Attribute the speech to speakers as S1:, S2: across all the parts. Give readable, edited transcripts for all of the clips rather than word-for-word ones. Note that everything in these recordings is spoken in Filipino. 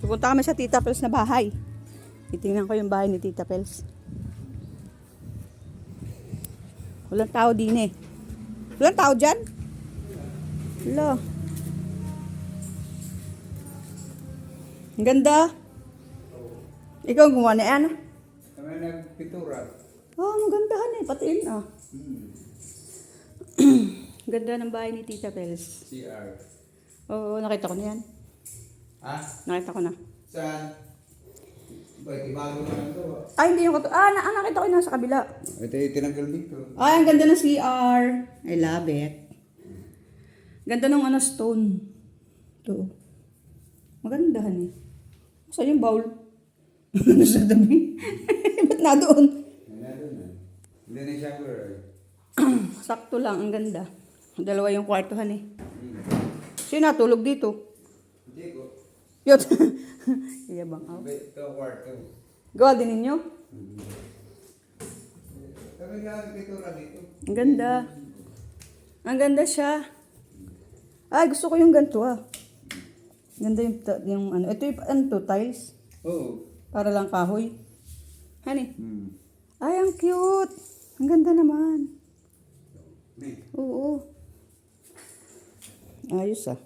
S1: Pupunta kami sa Tita Pels na bahay. Titingnan ko yung bahay ni Tita Pels. Walang tao din eh. Walang tao dyan? Wala. Ang ganda. Ikaw ang gumawa na yan?
S2: Kami nagpintura.
S1: Oh, magandahan eh. Patiin ah. Ganda ng bahay ni Tita Pels.
S2: CR.
S1: Oo, nakita ko na yan.
S2: Ha?
S1: Nakita ko na.
S2: Saan? Ba't ibago na lang to?
S1: Ay, hindi yung nakita ko yung nasa kabila.
S2: Ito yung tinanggal dito.
S1: Ay, ang ganda ng CR. I love it. Ganda ng stone. Ito. Magandahan eh. Saan yung bowl? Sa dami. Ba't na doon?
S2: Meron na. Hindi na shower.
S1: Sakto lang, ang ganda. Dalawa yung kwartohan eh. Sino natulog dito?
S2: Hindi ko.
S1: Yun. Iyabang out.
S2: Ito kwarto.
S1: Gawa din ninyo?
S2: Kami nagpintura dito.
S1: Ang ganda. Ang ganda siya. Ay, gusto ko yung ganito ah. Ganda yung ano. Ito yung ano to, tiles.
S2: Oo.
S1: Para lang kahoy. Honey.
S2: Hmm.
S1: Ay, ang cute. Ang ganda naman.
S2: May.
S1: Oo. Ayos ah.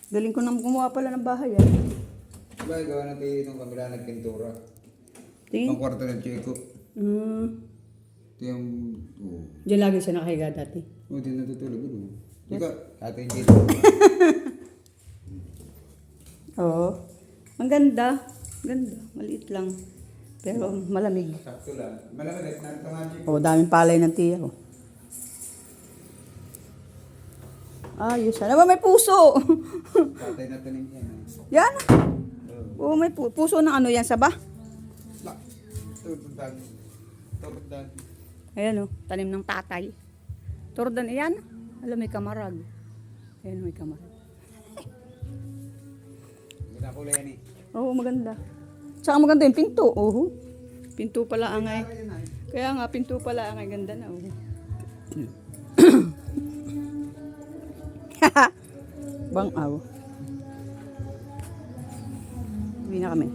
S1: Galing ko nang gumawa pala ng bahay ah.
S2: Diba, gawa natin itong kamila nagpintura.
S1: Tingin.
S2: Ang kwarto ng Chico. Ito yung... Oo.
S1: Diyan lagi siya nakahiga dati.
S2: Oo, di natutulog. Ikaw, atin dito.
S1: Oo. Ang ganda. Ganda. Maliit lang. Pero malamig.
S2: Sakto lang. Malamig, narito nga Chico.
S1: Oo, daming palay ng tiya ko. Ayos. Ano ba may puso?
S2: Patay na tanim yan.
S1: Yan. Oo, may puso ng ano yan, saba?
S2: Turdan. Turdan.
S1: Ayan o, tanim ng tatay. Turdan, ayan. Alam, may kamarag. Ayan, may kamarag.
S2: Ganda ko yan eh.
S1: Oo, maganda. Tsaka maganda yung pinto. Oo. Pinto pala ang ay. Kaya nga, pinto pala ang ay. Ganda na. Oo. Bang aw. Uwi na kami.